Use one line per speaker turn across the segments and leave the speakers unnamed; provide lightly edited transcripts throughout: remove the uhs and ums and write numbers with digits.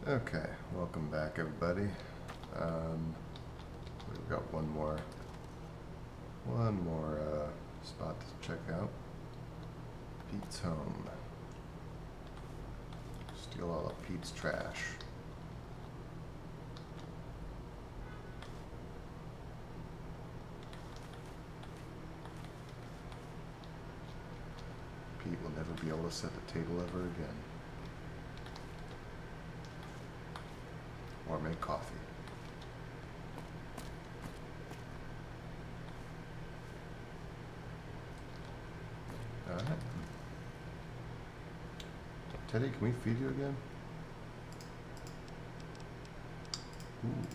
Okay, welcome back everybody. We've got one more spot to check out. Pete's home. Steal all of Pete's trash. Pete will never be able to set the table ever again. Or make coffee. Alright. Teddy, can we feed you again? Ooh.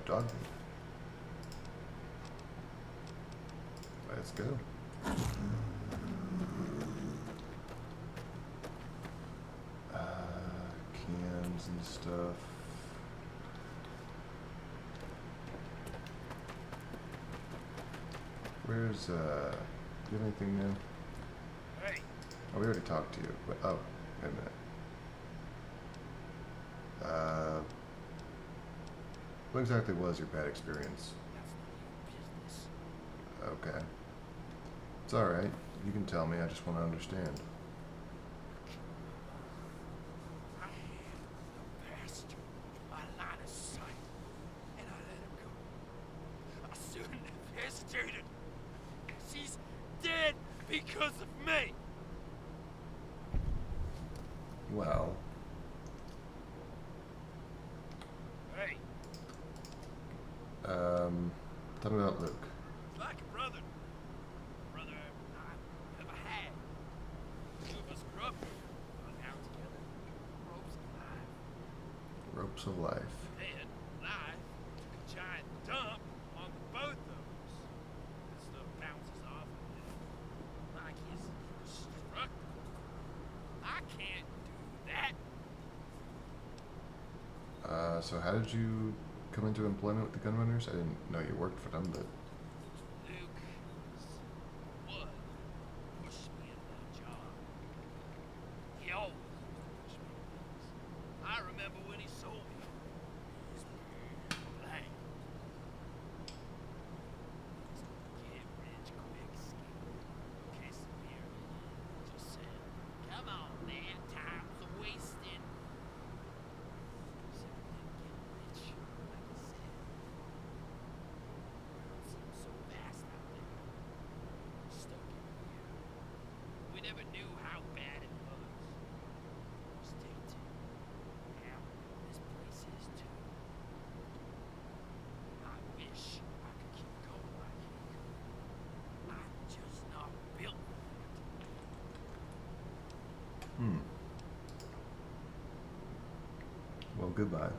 Dog meat. Let's go. Cans and stuff. Where's, do you have anything new?
Hey.
Oh, we already talked to you. But, oh, wait a minute. What exactly was your bad experience?
That's none of your business.
Okay. It's alright. You can tell me. I just want to understand.
I had the bastard in my line of sight, and I let him go. I shouldn't have hesitated. She's dead because of me.
Well,
Hey,
tell me about Luke.
it's like a brother. Brother I've ever had. Two of us grew up, hung out together. Ropes of life.
Ropes of life.
Then life took a giant dump on the both of us. Stuff bounces off of him like he's destructible. I can't do that.
So how did you come into employment with the Gunrunners? I didn't know you worked for them, but...
Luke would push me into that job. He always pushed me into things. I remember when he sold me his blank. Get rich quick scheme. Casimir just said, "Come on, man, time's a wasting." Said we didn't get rich, like he said. It seems so vast out there. Stuck in here. We never knew how bad it was. State. Now, this place is too. I wish I could keep going like he could. I'm just not built for it.
Well, goodbye.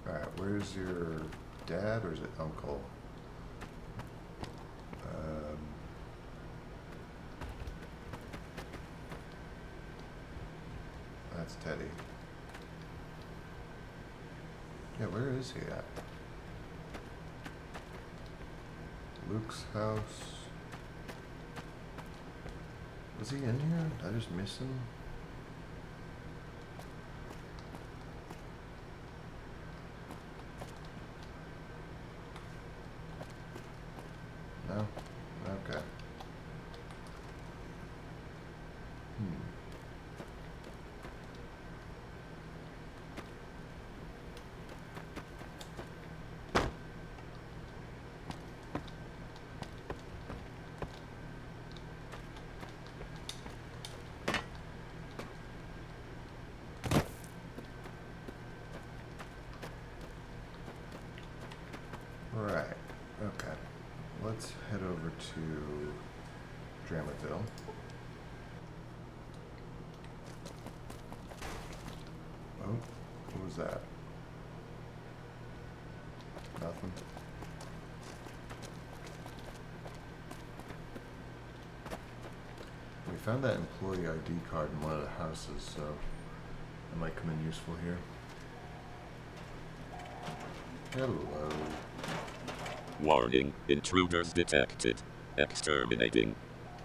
Alright, where's your dad, or is it uncle? That's Teddy. Yeah, where is he at? Luke's house. Was he in here? Did I just miss him? No? Okay. Right. Okay. Let's head over to Dramerville. Oh, what was that? Nothing. We found that employee ID card in one of the houses, so it might come in useful here. Hello.
Warning, intruders detected. Exterminating.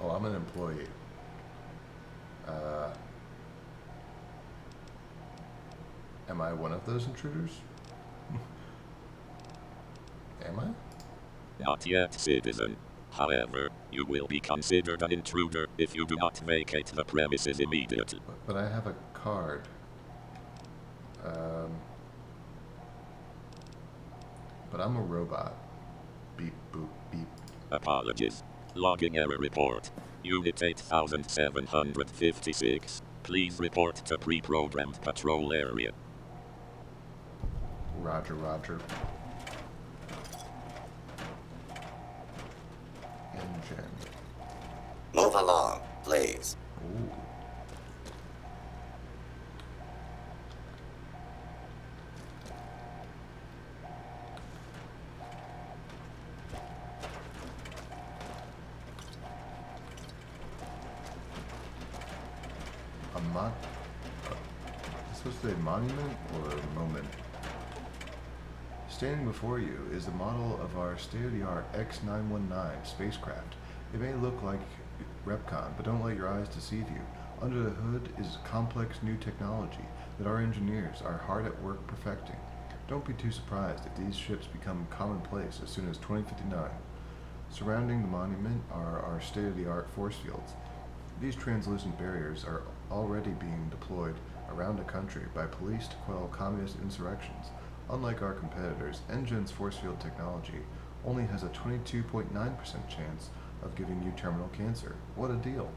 Oh, I'm an employee. Am I one of those intruders? Am I?
Not yet, citizen. However, you will be considered an intruder if you do not vacate the premises immediately.
But I have a card. But I'm a robot. Beep, boop, beep.
Apologies. Logging error report. Unit 8756. Please report to pre-programmed patrol area.
Roger, roger. Engine.
Move along, please.
Ooh. This was a monument or a moment? Standing before you is the model of our state-of-the-art X-919 spacecraft. It may look like Repcon, but don't let your eyes deceive you. Under the hood is complex new technology that our engineers are hard at work perfecting. Don't be too surprised if these ships become commonplace as soon as 2059. Surrounding the monument are our state-of-the-art force fields. These translucent barriers are already being deployed around the country by police to quell communist insurrections. Unlike our competitors, NGen's force field technology only has a 22.9% chance of giving you terminal cancer. What a deal!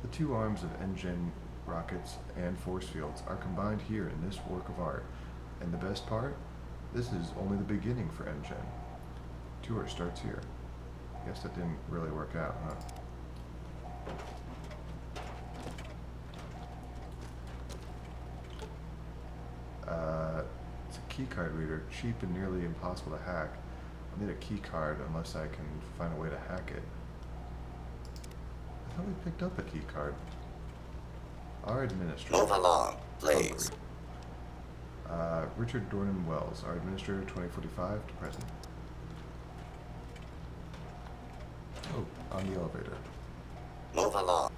The two arms of NGen rockets and force fields are combined here in this work of art. And the best part? This is only the beginning for NGen. Tour starts here. Guess that didn't really work out, huh? It's a keycard reader, cheap and nearly impossible to hack. I'll need a keycard unless I can find a way to hack it. I thought we picked up a keycard. Our administrator.
Move along, please.
Richard Dornan Wells, our administrator, 2045 to present. Oh, on the elevator.
Move along.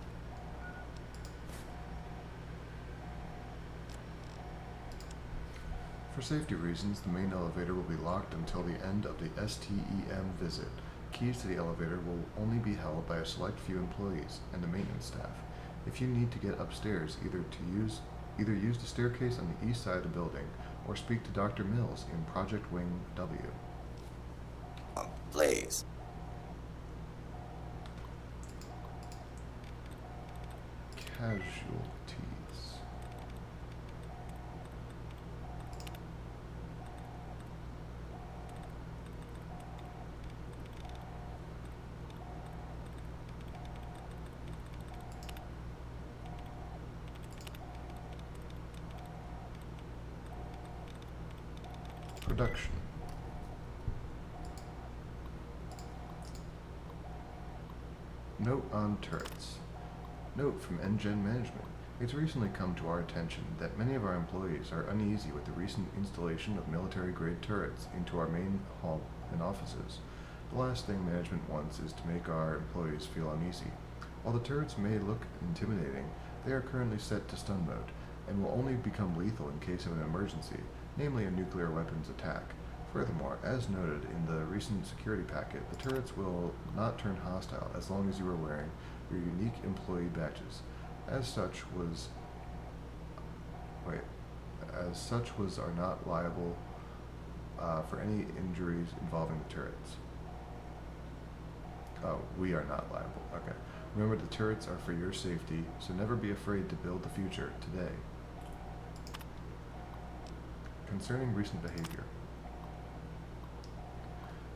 For safety reasons, the main elevator will be locked until the end of the STEM visit. Keys to the elevator will only be held by a select few employees and the maintenance staff. If you need to get upstairs, either use the staircase on the east side of the building or speak to Dr. Mills in Project Wing W.
Please.
Casualties. Production. Note on turrets. Note from NGen management. It's recently come to our attention that many of our employees are uneasy with the recent installation of military-grade turrets into our main hall and offices. The last thing management wants is to make our employees feel uneasy. While the turrets may look intimidating, they are currently set to stun mode, and will only become lethal in case of an emergency, namely a nuclear weapons attack. Furthermore, as noted in the recent security packet, the turrets will not turn hostile as long as you are wearing your unique employee badges. As such are not liable for any injuries involving the turrets. Oh, we are not liable. Okay. Remember, the turrets are for your safety, so never be afraid to build the future today. Concerning recent behavior.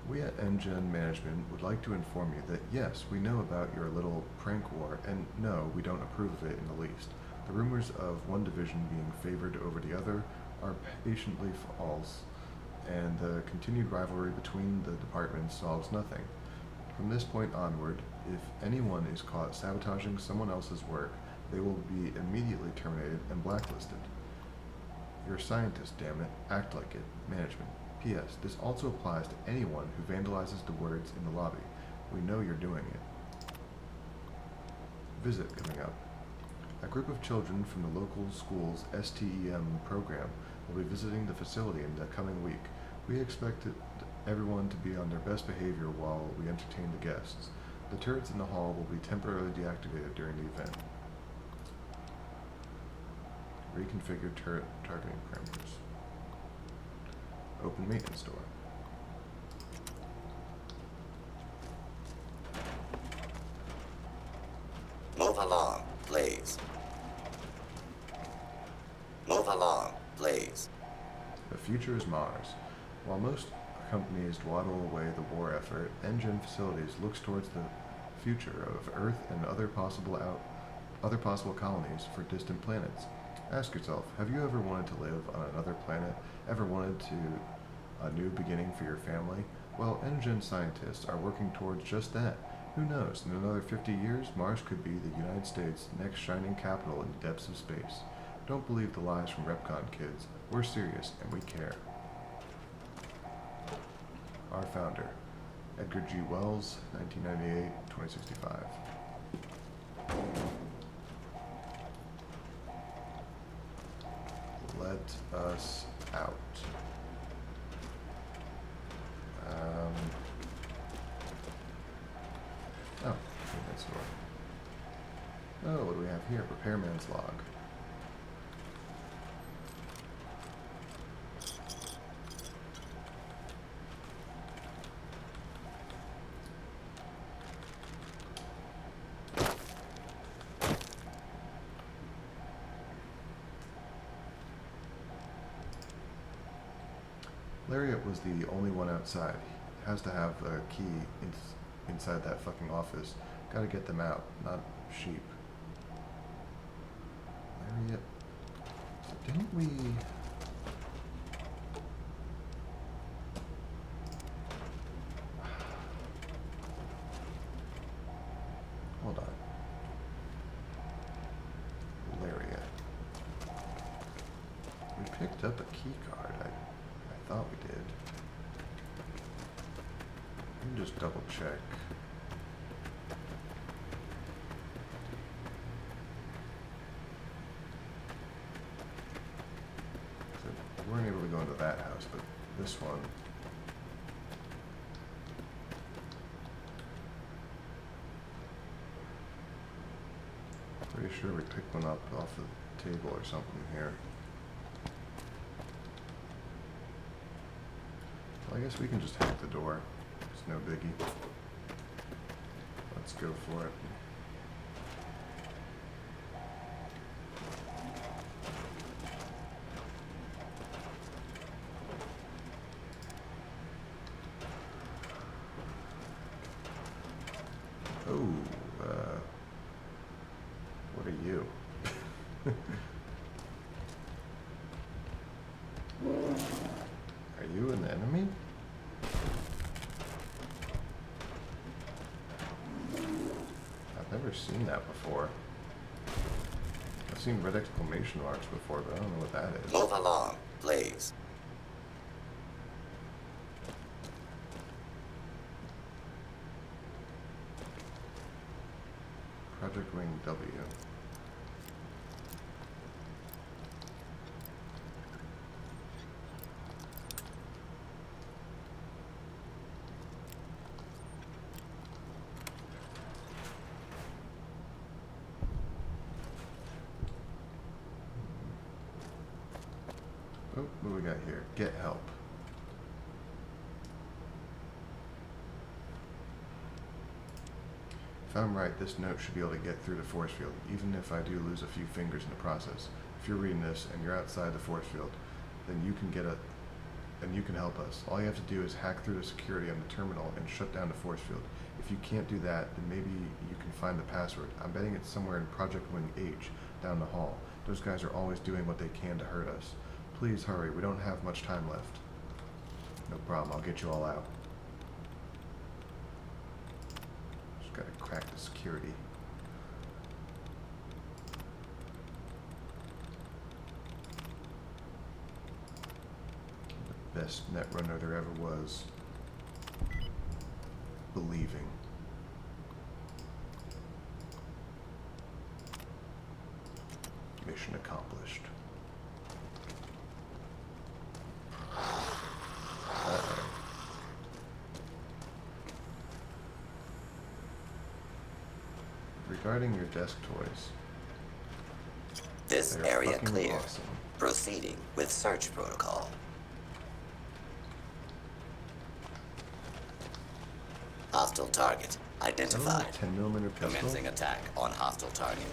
We at NGen Management would like to inform you that yes, we know about your little prank war, and no, we don't approve of it in the least. The rumors of one division being favored over the other are patiently false, and the continued rivalry between the departments solves nothing. From this point onward, if anyone is caught sabotaging someone else's work, they will be immediately terminated and blacklisted. You're a scientist, damn it. Act like it. Management. P.S. This also applies to anyone who vandalizes the words in the lobby. We know you're doing it. Visit coming up. group of children from the local school's STEM program will be visiting the facility in the coming week. We expect everyone to be on their best behavior while we entertain the guests. The turrets in the hall will be temporarily deactivated during the event. Reconfigure turret targeting parameters. Open maintenance door.
Move along, please. Move along, please.
The future is Mars. While most companies dawdle away the war effort, Engine Facilities looks towards the future of Earth and other possible colonies for distant planets. Ask yourself, have you ever wanted to live on another planet? Ever wanted a new beginning for your family? Well, Engine scientists are working towards just that. Who knows, in another 50 years, Mars could be the United States' next shining capital in the depths of space. Don't believe the lies from Repcon kids. We're serious, and we care. Our founder, Edgar G. Wells, 1998-2065. Let us out. Maintenance door. Oh, what do we have here? Repairman's log. Lariat was the only one outside. He has to have a key inside that fucking office. Gotta get them out, not sheep. Lariat. Didn't we... Hold on. Lariat. We picked up a key card. I thought we did. Let me just double check. So we weren't able to go into that house, but this one. Pretty sure we picked one up off the table or something here. Well, I guess we can just hack the door. It's no biggie. Let's go for it. Oh, what are you? Are you an enemy? I've never seen that before. I've seen red exclamation marks before, but I don't know what that is.
Move along, please.
Project Wing W. Oh, what do we got here? Get help. If I'm right, this note should be able to get through the force field, even if I do lose a few fingers in the process. If you're reading this and you're outside the force field, then you can help us. All you have to do is hack through the security on the terminal and shut down the force field. If you can't do that, then maybe you can find the password. I'm betting it's somewhere in Project Wing H, down the hall. Those guys are always doing what they can to hurt us. Please hurry, we don't have much time left. No problem, I'll get you all out. Just gotta crack the security. The best netrunner there ever was. Believing. Mission accomplished. Regarding your desk toys,
This
they are
area
fucking
clear.
awesome.
Proceeding with search protocol. Hostile target
Is that a
identified.
10mm pistol?
Commencing attack on hostile target.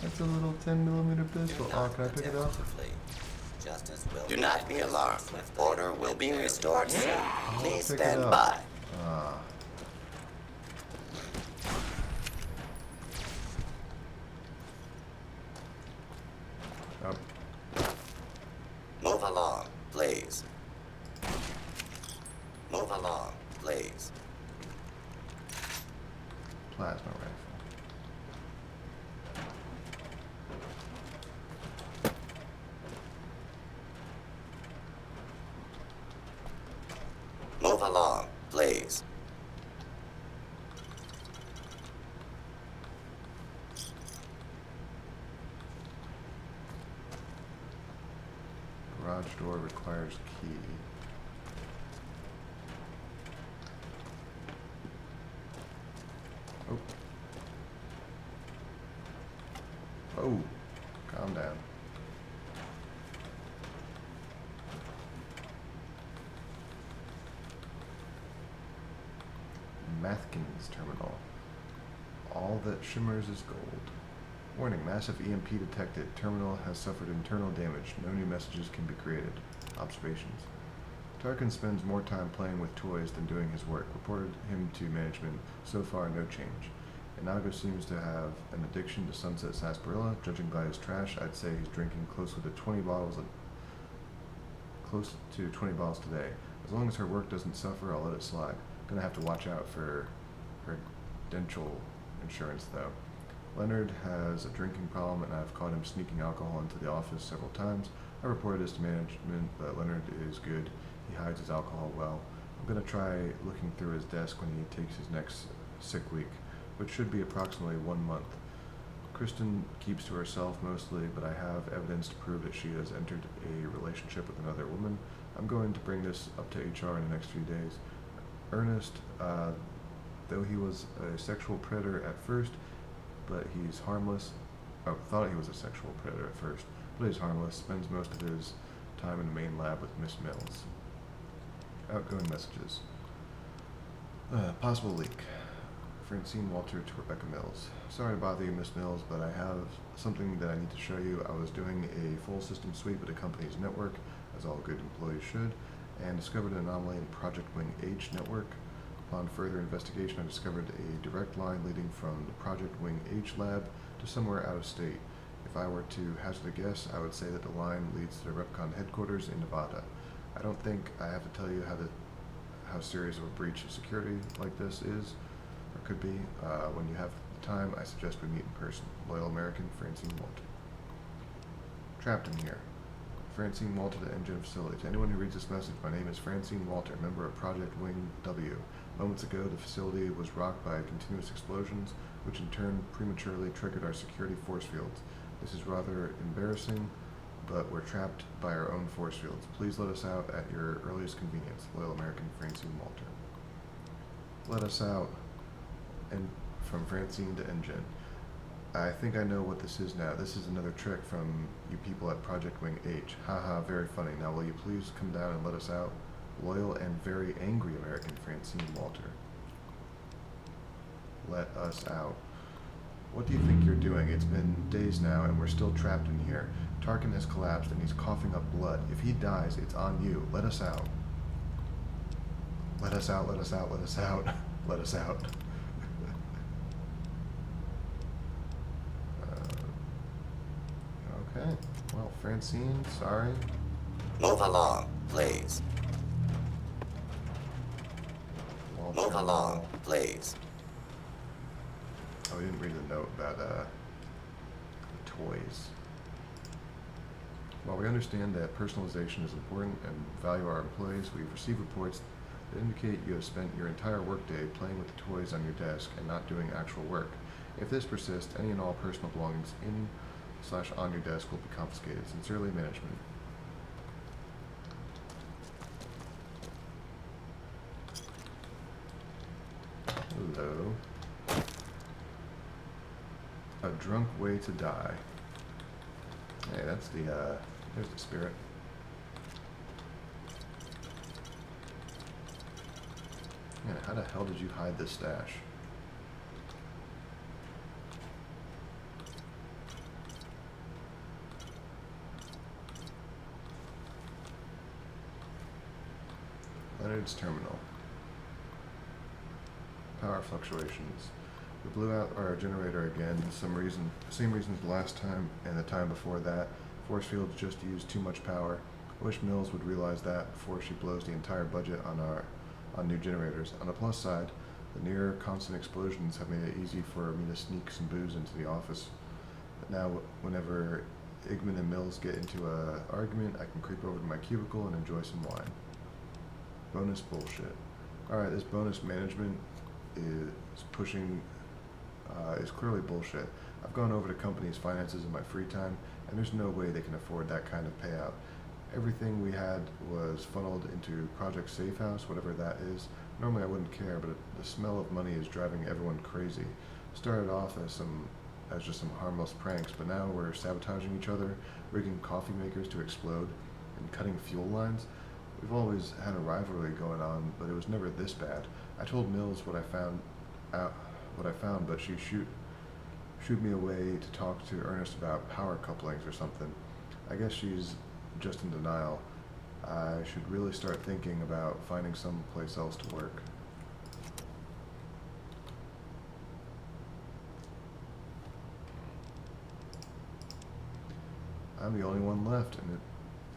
That's a little 10mm pistol.
Do
Oh,
not
can I pick it
attempt
up?
to flee. Justice will Do not be alarmed. Order will be restored soon. Please
pick it
stand
up.
by.
Ah. Oh,
Move along, please. Move along, please.
plasma rifle.
Move along, please.
Garage door requires key. Oh. Oh, calm down. Mathkins terminal. All that shimmers is gold. Warning, massive EMP detected. Terminal has suffered internal damage. No new messages can be created. Observations. Tarkin spends more time playing with toys than doing his work. Reported him to management. So far, no change. Inago seems to have an addiction to Sunset Sarsaparilla. Judging by his trash, I'd say he's drinking close to 20 bottles today. As long as her work doesn't suffer, I'll let it slide. Gonna have to watch out for her dental insurance, though. Leonard has a drinking problem, and I've caught him sneaking alcohol into the office several times. I reported this to management, but Leonard is good. He hides his alcohol well. I'm gonna try looking through his desk when he takes his next sick week, which should be approximately 1 month. Kristen keeps to herself mostly, but I have evidence to prove that she has entered a relationship with another woman. I'm going to bring this up to HR in the next few days. Ernest, though he was a sexual predator at first, but he's harmless. Oh, thought he was a sexual predator at first, but he's harmless. Spends most of his time in the main lab with Miss Mills. Outgoing messages. Possible leak. Francine Walter to Rebecca Mills. Sorry to bother you, Miss Mills, but I have something that I need to show you. I was doing a full system sweep of the company's network, as all good employees should, and discovered an anomaly in Project Wing H network. Upon further investigation, I discovered a direct line leading from the Project Wing H lab to somewhere out of state. If I were to hazard a guess, I would say that the line leads to the Repcon headquarters in Nevada. I don't think I have to tell you how serious of a breach of security like this is, or could be. When you have the time, I suggest we meet in person. Loyal American, Francine Walter. Trapped in here. Francine Walter, the engine facility. To anyone who reads this message, my name is Francine Walter, member of Project Wing W. Moments ago, the facility was rocked by continuous explosions, which in turn prematurely triggered our security force fields. This is rather embarrassing, but we're trapped by our own force fields. Please let us out at your earliest convenience. Loyal American, Francine Walter. Let us out. And from Francine to Engine. I think I know what this is now. This is another trick from you people at Project Wing H. Haha, very funny. Now will you please come down and let us out? Loyal and very angry American, Francine Walter. Let us out. What do you think you're doing? It's been days now and we're still trapped in here. Tarkin has collapsed and he's coughing up blood. If he dies, it's on you. Let us out. Let us out, let us out, let us out. Let us out. Okay. Well, Francine, sorry.
Move along, please.
Walter.
Move along, please.
Oh, we didn't read the note about the toys. While we understand that personalization is important and value our employees, we've received reports that indicate you have spent your entire workday playing with the toys on your desk and not doing actual work. If this persists, any and all personal belongings in / on your desk will be confiscated. Sincerely, management. Hello. A drunk way to die. Hey, that's the, there's the spirit. Man, how the hell did you hide this stash? Leonard's terminal. Power fluctuations. We blew out our generator again. Same reasons last time and the time before that. Force fields just used too much power. I wish Mills would realize that before she blows the entire budget on new generators. On the plus side, the near constant explosions have made it easy for me to sneak some booze into the office. But now, whenever Igman and Mills get into an argument, I can creep over to my cubicle and enjoy some wine. Bonus bullshit. Alright, this bonus management is pushing, is clearly bullshit. I've gone over to companies' finances in my free time, and there's no way they can afford that kind of payout. Everything we had was funneled into Project Safe House, whatever that is. Normally I wouldn't care, but the smell of money is driving everyone crazy. Started off as just some harmless pranks, but now we're sabotaging each other, rigging coffee makers to explode, and cutting fuel lines. We've always had a rivalry going on, but it was never this bad. I told Mills what I found, but she shooed me away to talk to Ernest about power couplings or something. I guess she's just in denial. I should really start thinking about finding some place else to work. I'm the only one left,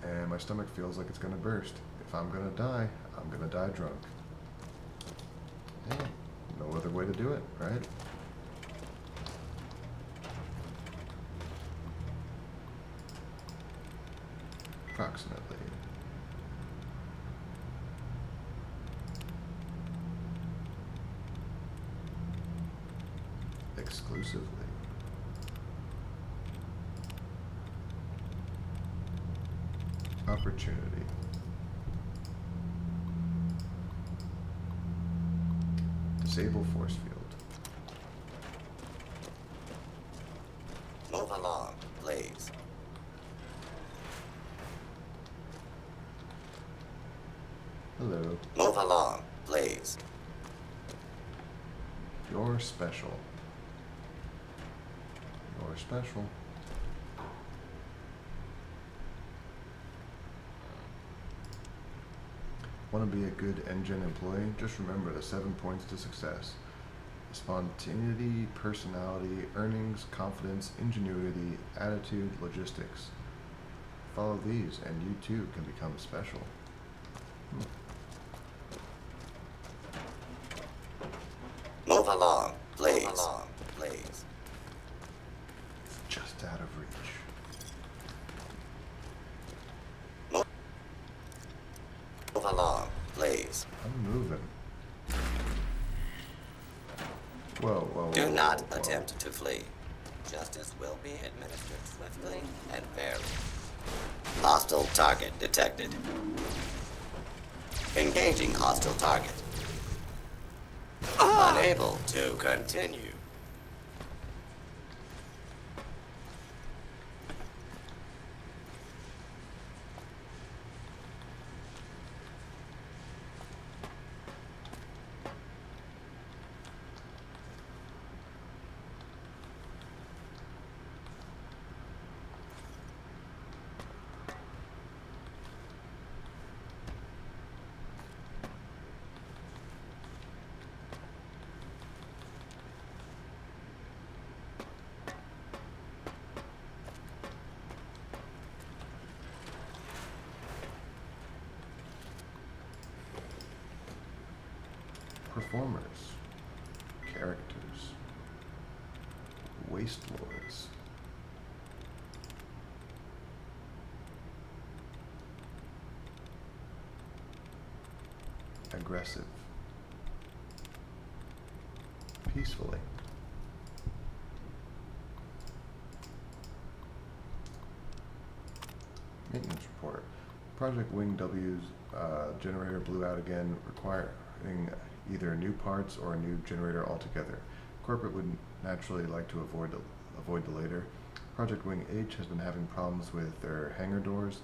and my stomach feels like it's gonna burst. If I'm gonna die, I'm gonna die drunk. Hey, no other way to do it, right? Approximately. Exclusively. Opportunity. Disable force field.
Move along, please.
Hello.
Move along, please.
You're special. You're special. Want to be a good engine employee? Just remember the 7 points to success. Spontaneity, personality, earnings, confidence, ingenuity, attitude, logistics. Follow these and you too can become special.
Move along, please. Move along, please.
Just out of reach.
Move along, please.
I'm moving. Whoa, whoa, whoa.
Do not
whoa.
attempt to flee. Justice will be administered swiftly and fairly. Hostile target detected. Engaging hostile target. Unable to continue.
Performers. Characters. Waste lords. Aggressive. Peacefully. Project Wing W's generator blew out again, requiring either new parts or a new generator altogether. Corporate would naturally like to avoid the later. Project Wing H has been having problems with their hangar doors.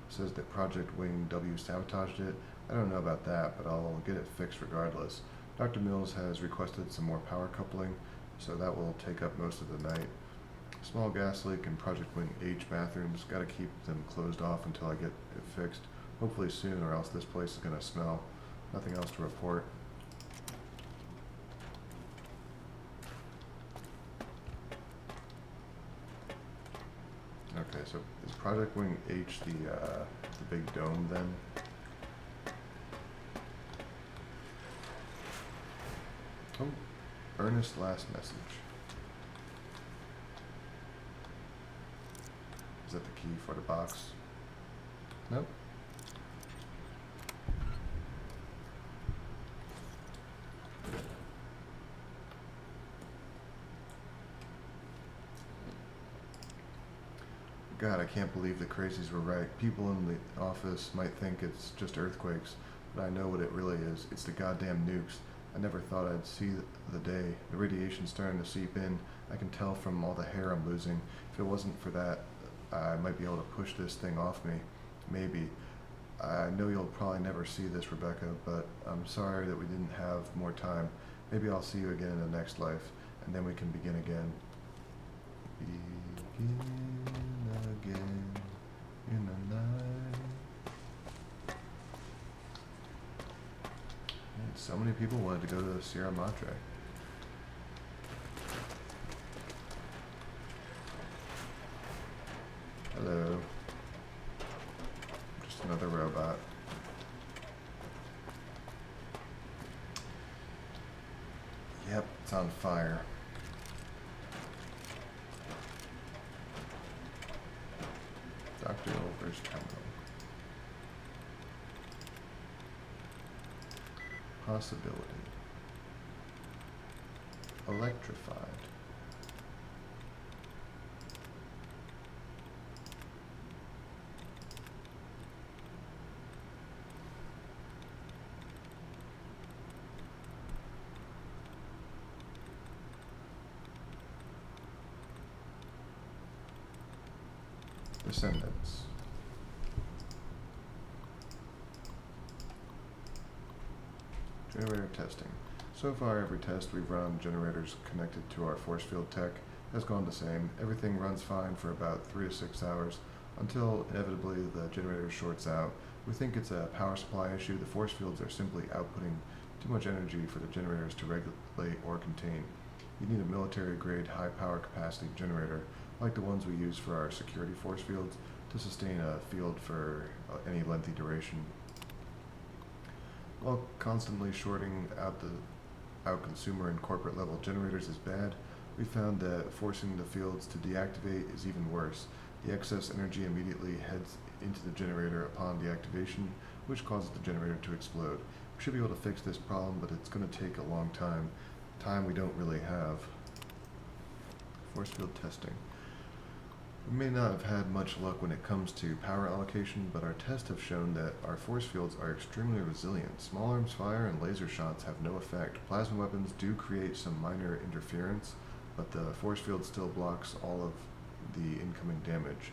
Says that Project Wing W sabotaged it. I don't know about that, but I'll get it fixed regardless. Dr. Mills has requested some more power coupling, so that will take up most of the night. Small gas leak in Project Wing H bathrooms. Gotta keep them closed off until I get it fixed. Hopefully soon, or else this place is gonna smell. Nothing else to report. Okay, so is Project Wing H the big dome then? Oh, Ernest's last message. Is that the key for the box? Nope. God, I can't believe the crazies were right. People in the office might think it's just earthquakes, but I know what it really is. It's the goddamn nukes. I never thought I'd see the day. The radiation's starting to seep in. I can tell from all the hair I'm losing. If it wasn't for that, I might be able to push this thing off me. Maybe. I know you'll probably never see this, Rebecca, but I'm sorry that we didn't have more time. Maybe I'll see you again in the next life, and then we can begin again. Begin again in the night. And so many people wanted to go to the Sierra Madre. Hello. Just another robot. Yep, it's on fire. Dr. Olver's terminal. Possibility. Electrified. Descendants. Generator testing. So far, every test we've run on generators connected to our force field tech has gone the same. Everything runs fine for about 3 to 6 hours until inevitably the generator shorts out. We think it's a power supply issue. The force fields are simply outputting too much energy for the generators to regulate or contain. You need a military-grade, high-power capacity generator, like the ones we use for our security force fields, to sustain a field for any lengthy duration. While constantly shorting out consumer and corporate level generators is bad, we found that forcing the fields to deactivate is even worse. The excess energy immediately heads into the generator upon deactivation, which causes the generator to explode. We should be able to fix this problem, but it's going to take a long time. Time we don't really have. Force field testing. We may not have had much luck when it comes to power allocation, but our tests have shown that our force fields are extremely resilient. Small arms fire and laser shots have no effect. Plasma weapons do create some minor interference, but the force field still blocks all of the incoming damage.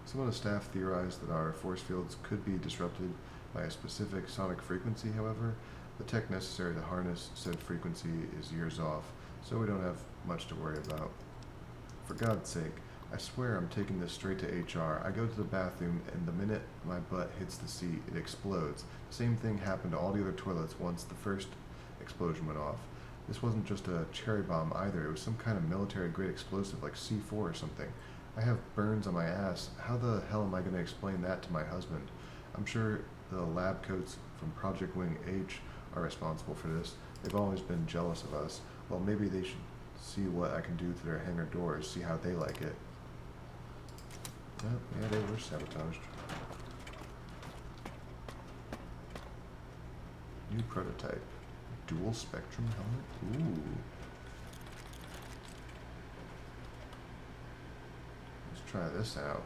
Some of the staff theorized that our force fields could be disrupted by a specific sonic frequency, however. The tech necessary to harness said frequency is years off, so we don't have much to worry about. For God's sake, I swear I'm taking this straight to HR. I go to the bathroom, and the minute my butt hits the seat, it explodes. The same thing happened to all the other toilets once the first explosion went off. This wasn't just a cherry bomb either. It was some kind of military-grade explosive like C4 or something. I have burns on my ass. How the hell am I going to explain that to my husband? I'm sure the lab coats from Project Wing H are responsible for this. They've always been jealous of us. Well, maybe they should see what I can do to their hangar doors, see how they like it. Oh, yeah, they were sabotaged. New prototype. Dual spectrum helmet? Ooh. Let's try this out.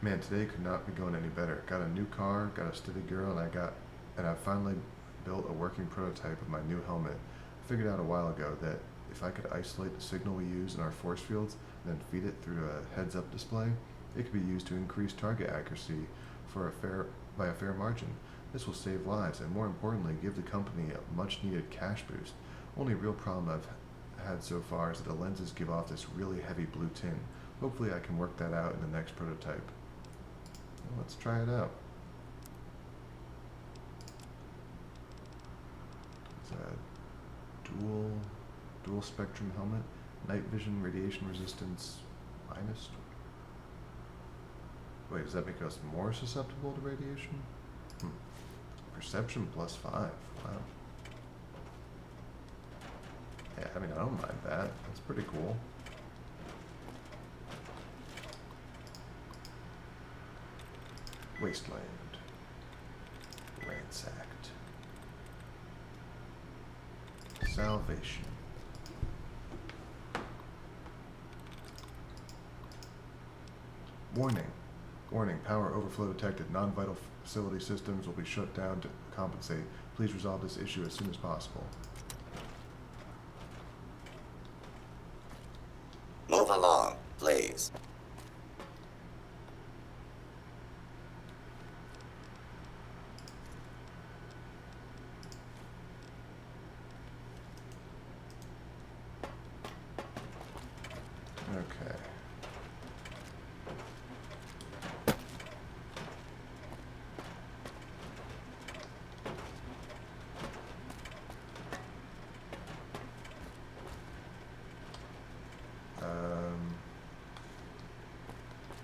Man, today could not be going any better. Got a new car, got a steady girl, and I finally built a working prototype of my new helmet. I figured out a while ago that if I could isolate the signal we use in our force fields and then feed it through a heads-up display, it could be used to increase target accuracy by a fair margin. This will save lives and, more importantly, give the company a much-needed cash boost. Only real problem I've had so far is that the lenses give off this really heavy blue tint. Hopefully I can work that out in the next prototype. Well, let's try it out. It's a dual spectrum helmet. Night vision, radiation resistance, minus. Wait, does that make us more susceptible to radiation? Perception +5. Wow. Yeah, I mean, I don't mind that. That's pretty cool. Wasteland. Ransacked. Salvation. Warning. Warning. Power overflow detected. Non-vital facility systems will be shut down to compensate. Please resolve this issue as soon as possible.
Move along, please.
Okay.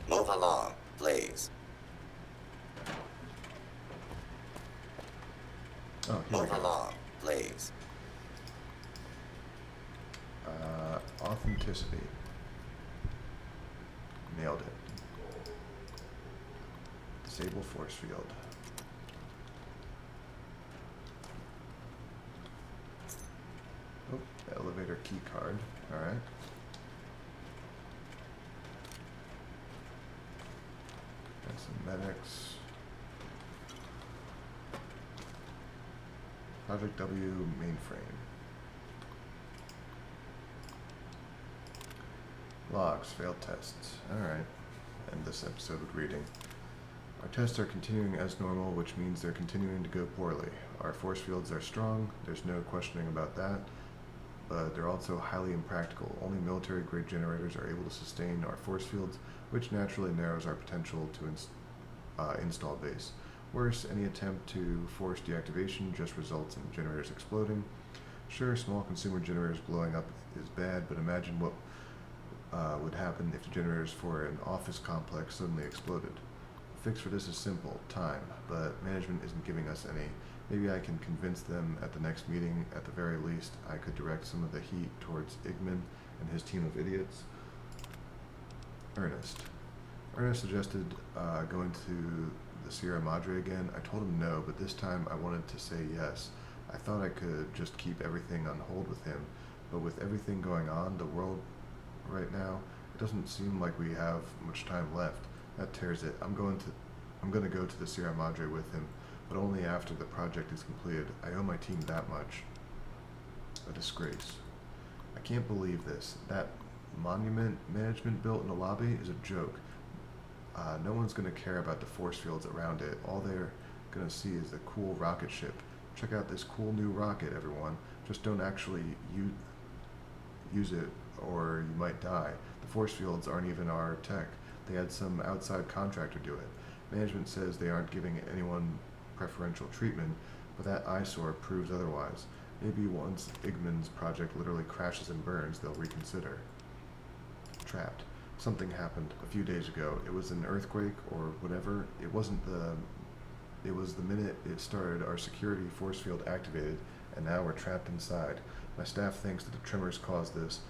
Move along, please.
Oh, here we
Move
go.
along, please.
Authenticity. Nailed it. Disable force field. Oh, elevator key card. Alright. Got some medics. Project W mainframe. Logs, failed tests. Alright. End this episode with reading. Our tests are continuing as normal, which means they're continuing to go poorly. Our force fields are strong, there's no questioning about that, but they're also highly impractical. Only military-grade generators are able to sustain our force fields, which naturally narrows our potential to install base. Worse, any attempt to force deactivation just results in generators exploding. Sure, small consumer generators blowing up is bad, but imagine what would happen if the generators for an office complex suddenly exploded. The fix for this is simple, time, but management isn't giving us any. Maybe I can convince them at the next meeting. At the very least, I could direct some of the heat towards Igman and his team of idiots. Ernest. Ernest suggested going to the Sierra Madre again. I told him no, but this time I wanted to say yes. I thought I could just keep everything on hold with him, but with everything going on, the world right now, it doesn't seem like we have much time left. That tears it. I'm going to go to the Sierra Madre with him, but only after the project is completed. I owe my team that much. A disgrace. I can't believe this. That monument management built in the lobby is a joke. No one's going to care about the force fields around it. All they're going to see is the cool rocket ship. Check out this cool new rocket, everyone. Just don't actually use it or you might die. The force fields aren't even our tech. They had some outside contractor do it. Management says they aren't giving anyone preferential treatment, but that eyesore proves otherwise. Maybe once Igman's project literally crashes and burns, they'll reconsider. Trapped. Something happened a few days ago. It was an earthquake or whatever. It was the minute it started, our security force field activated, and now we're trapped inside. My staff thinks that the tremors caused this,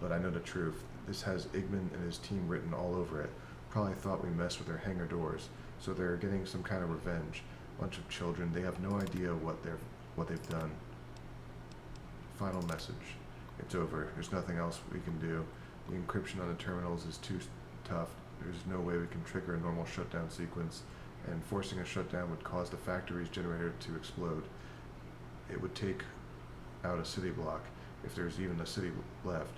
but I know the truth. This has Igman and his team written all over it. Probably thought we messed with their hangar doors, so they're getting some kind of revenge. Bunch of children. They have no idea what they've done. Final message. It's over. There's nothing else we can do. The encryption on the terminals is too tough. There's no way we can trigger a normal shutdown sequence, and forcing a shutdown would cause the factory's generator to explode. It would take out a city block, if there's even a city left.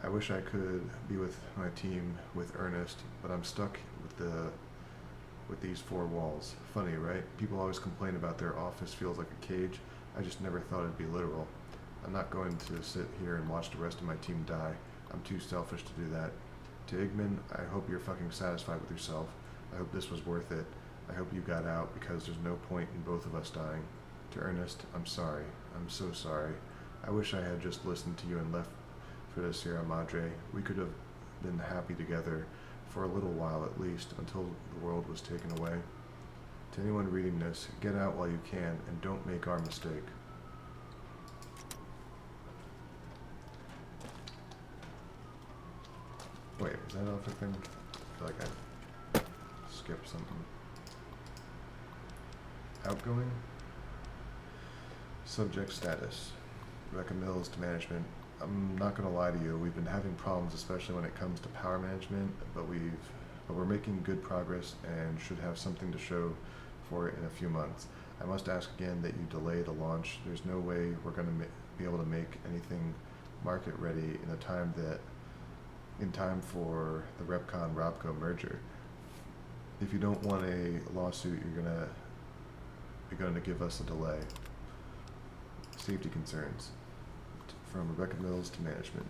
I wish I could be with my team with Ernest, but I'm stuck with these four walls. Funny, right? People always complain about their office feels like a cage. I just never thought it'd be literal. I'm not going to sit here and watch the rest of my team die. I'm too selfish to do that. To Igman, I hope you're fucking satisfied with yourself. I hope this was worth it. I hope you got out because there's no point in both of us dying. To Ernest, I'm sorry. I'm so sorry. I wish I had just listened to you and left for the Sierra Madre. We could have been happy together for a little while at least, until the world was taken away. To anyone reading this, get out while you can and don't make our mistake. Wait, was that other thing? I feel like I skipped something. Outgoing? Subject status. Rebecca Mills to management. I'm not gonna lie to you, we've been having problems, especially when it comes to power management, but we're making good progress and should have something to show for it in a few months. I must ask again that you delay the launch. There's no way we're gonna be able to make anything market ready in time for the Repcon-Robco merger. If you don't want a lawsuit, you're gonna give us a delay. Safety concerns. From Rebecca Mills to management.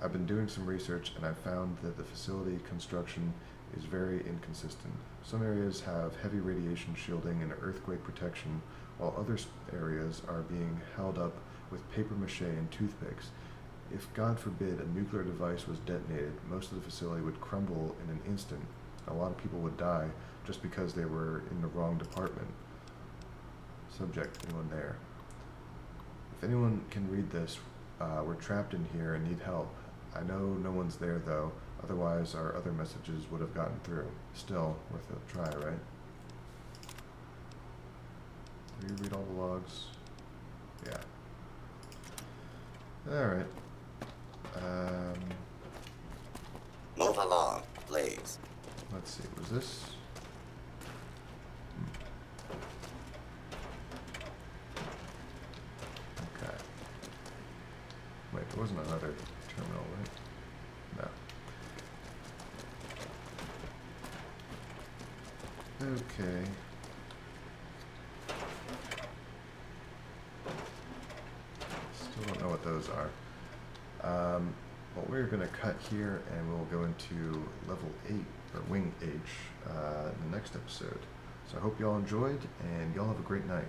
I've been doing some research and I've found that the facility construction is very inconsistent. Some areas have heavy radiation shielding and earthquake protection, while other areas are being held up with paper mache and toothpicks. If, God forbid, a nuclear device was detonated, most of the facility would crumble in an instant. A lot of people would die just because they were in the wrong department. Subject, anyone there? If anyone can read this, we're trapped in here and need help. I know no one's there though, otherwise our other messages would have gotten through. Still, worth a try, right? Do you read all the logs? Yeah. Alright.
Move along, please.
Let's see, was this? Okay. Wait, there wasn't another terminal, right? No. Okay. Still don't know what those are. Well, we're going to cut here and we'll go into level 8, or Wing H, in the next episode. So I hope y'all enjoyed and y'all have a great night.